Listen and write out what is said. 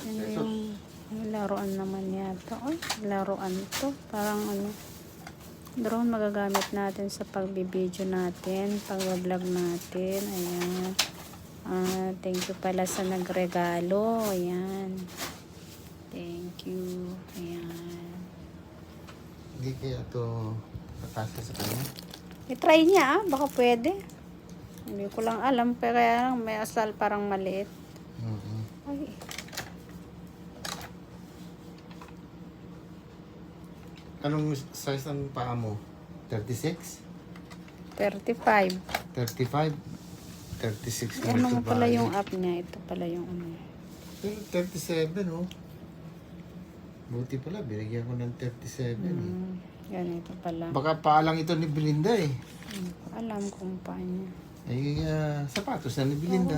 Yung laruan naman yata. Ay, laruan to. Parang ano, drone magagamit natin sa pagbibideo natin, pag-vlog natin. Ayan. Thank you pala sa nagregalo. Ayan. Thank you. Ayan. Hindi kaya ito katasa sa kanya? I-try niya baka pwede. Hindi ko lang alam, pero kaya lang may asal parang maliit. Ay. Anong size ng paa mo? 36? 35. 35? 36 kung Ano ito mo pala ba? yung app niya? Ito pala yung ano. Pero 37, oh. Buti pala, binigyan ko ng 37. Ganito pala. Baka paalang ito ni Belinda eh. Hindi ko alam kung paano. Ay, sapatos na ni Belinda.